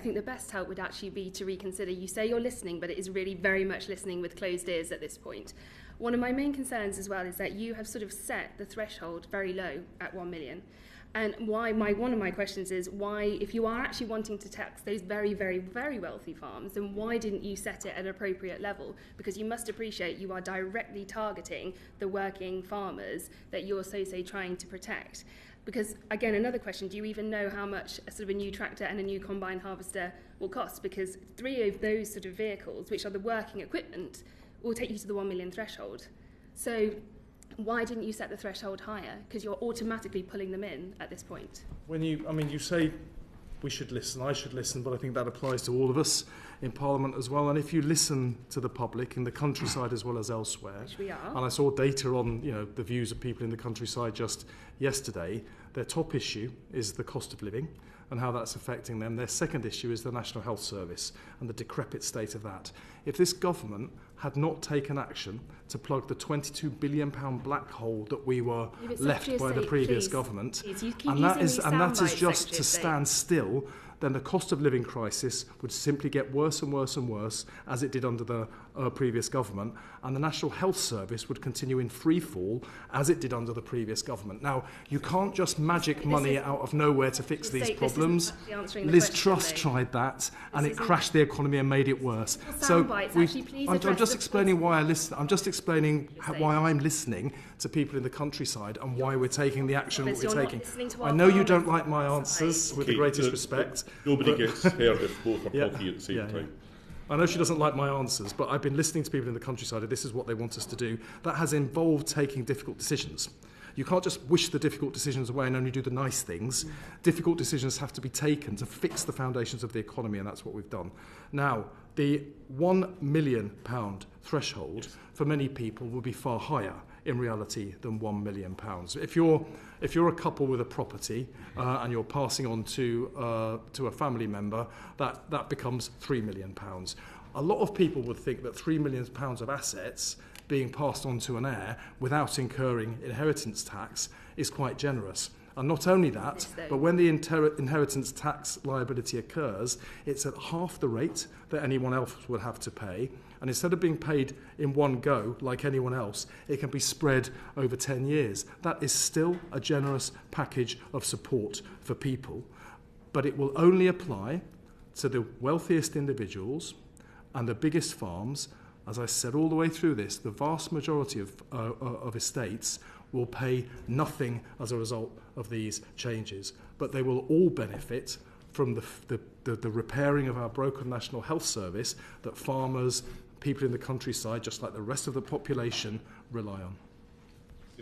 I think the best help would actually be to reconsider. You say you're listening, but it is really very much listening with closed ears at this point. One of my main concerns as well is that you have sort of set the threshold very low at 1 million. And one of my questions is why, if you are actually wanting to tax those very, very, very wealthy farms, then why didn't you set it at an appropriate level? Because you must appreciate you are directly targeting the working farmers that you're so trying to protect. Because, again, another question, do you even know how much a sort of a new tractor and a new combine harvester will cost? Because 3 of those sort of vehicles, which are the working equipment, will take you to the 1 million threshold. So why didn't you set the threshold higher? Because you're automatically pulling them in at this point. You say we should listen, I should listen, but I think that applies to all of us in Parliament as well. And if you listen to the public in the countryside as well as elsewhere, which we are, and I saw data on the views of people in the countryside just yesterday, their top issue is the cost of living and how that's affecting them. Their second issue is the National Health Service and the decrepit state of that. If this government had not taken action to plug the £22 billion black hole that we were left by the previous government, and that is just to stand still, then the cost of living crisis would simply get worse and worse and worse, as it did under the previous government, and the National Health Service would continue in free fall, as it did under the previous government. Now, you can't just magic money out of nowhere to fix these problems. Liz Truss tried that, and it crashed the economy and made it worse. I'm just explaining why I listen. I'm just explaining why I'm listening to people in the countryside and why we're taking the action we're taking. I know you don't like my answers, with the greatest respect. Nobody gets heard if both are talking at the same time. I know she doesn't like my answers, but I've been listening to people in the countryside, and this is what they want us to do. That has involved taking difficult decisions. You can't just wish the difficult decisions away and only do the nice things. Difficult decisions have to be taken to fix the foundations of the economy, and that's what we've done. Now, the £1 million threshold for many people will be far higher in reality than £1 million. If you're a couple with a property and you're passing on to a family member, that becomes £3 million. A lot of people would think that £3 million of assets being passed on to an heir without incurring inheritance tax is quite generous. And not only that, but when the inheritance tax liability occurs, it's at half the rate that anyone else would have to pay. And instead of being paid in one go, like anyone else, it can be spread over 10 years. That is still a generous package of support for people. But it will only apply to the wealthiest individuals and the biggest farms. As I said all the way through this, the vast majority of estates will pay nothing as a result of these changes. But they will all benefit from the repairing of our broken National Health Service that farmers, people in the countryside, just like the rest of the population, rely on.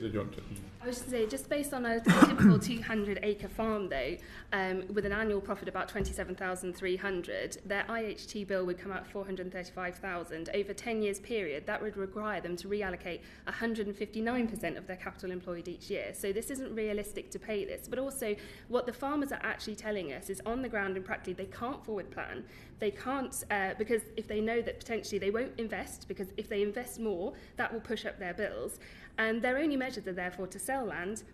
I was going to say, just based on a typical 200-acre farm, though, with an annual profit about $27,300, their IHT bill would come out $435,000 over a 10 years period. That would require them to reallocate 159% of their capital employed each year. So this isn't realistic to pay this. But also, what the farmers are actually telling us is on the ground and practically they can't forward plan. They can't, because if they know that potentially they won't invest, because if they invest more, that will push up their bills. And their only measures are therefore to sell land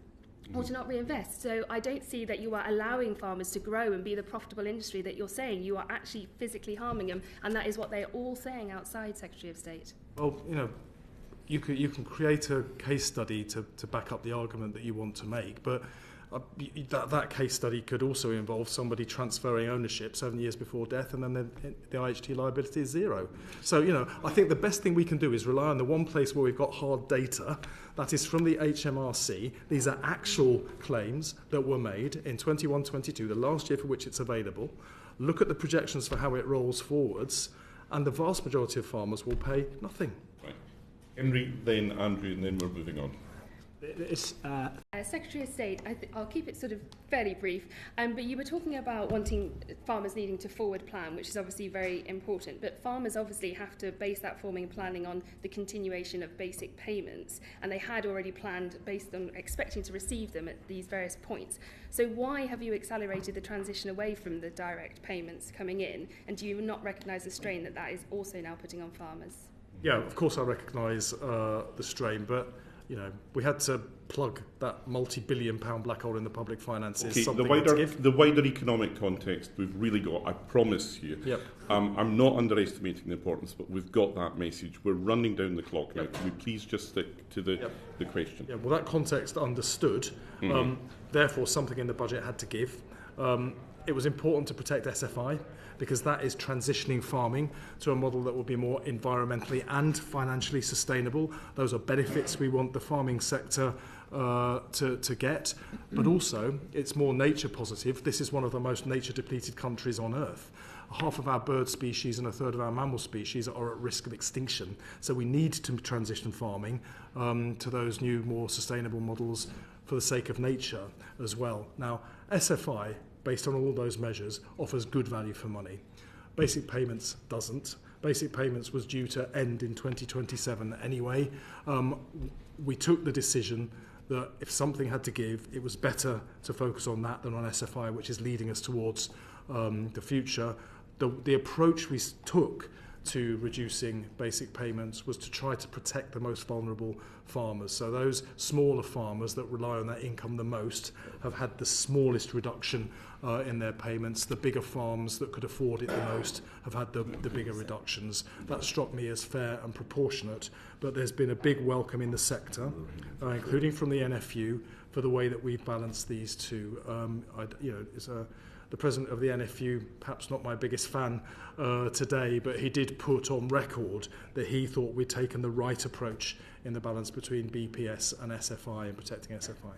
or to not reinvest. So I don't see that you are allowing farmers to grow and be the profitable industry that you're saying. You are actually physically harming them, and that is what they're all saying outside Secretary of State. Well, you can create a case study to back up the argument that you want to make, but that case study could also involve somebody transferring ownership 7 years before death, and then the IHT liability is zero. So, I think the best thing we can do is rely on the one place where we've got hard data, that is from the HMRC. These are actual claims that were made in 21-22, the last year for which it's available. Look at the projections for how it rolls forwards, and the vast majority of farmers will pay nothing. Right. Henry, then Andrew, and then we're moving on. Secretary of State, I'll keep it sort of fairly brief, but you were talking about wanting farmers needing to forward plan, which is obviously very important, but farmers obviously have to base that planning on the continuation of basic payments, and they had already planned based on expecting to receive them at these various points. So why have you accelerated the transition away from the direct payments coming in, and do you not recognise the strain that is also now putting on farmers? Yeah, of course I recognise the strain, but we had to plug that multi-billion-pound black hole in the public finances. Okay, Something the wider economic context we've really got, I promise you. Yep. I'm not underestimating the importance, but we've got that message. We're running down the clock now. Yep. Can we please just stick to the question? Yeah, well, that context understood. Therefore, something in the budget had to give. It was important to protect SFI because that is transitioning farming to a model that will be more environmentally and financially sustainable. Those are benefits we want the farming sector to get, but also it's more nature positive. This is one of the most nature depleted countries on earth. Half of our bird species and a third of our mammal species are at risk of extinction. So we need to transition farming to those new, more sustainable models for the sake of nature as well. Now, SFI, based on all those measures, offers good value for money. Basic payments doesn't. Basic payments was due to end in 2027 anyway. We took the decision that if something had to give, it was better to focus on that than on SFI, which is leading us towards the future. The approach we took to reducing basic payments was to try to protect the most vulnerable farmers. So those smaller farmers that rely on that income the most have had the smallest reduction in their payments. The bigger farms that could afford it the most have had the bigger reductions. That struck me as fair and proportionate, but there's been a big welcome in the sector, including from the NFU, for the way that we've balanced these two. The president of the NFU, perhaps not my biggest fan today, but he did put on record that he thought we'd taken the right approach in the balance between BPS and SFI and protecting SFI.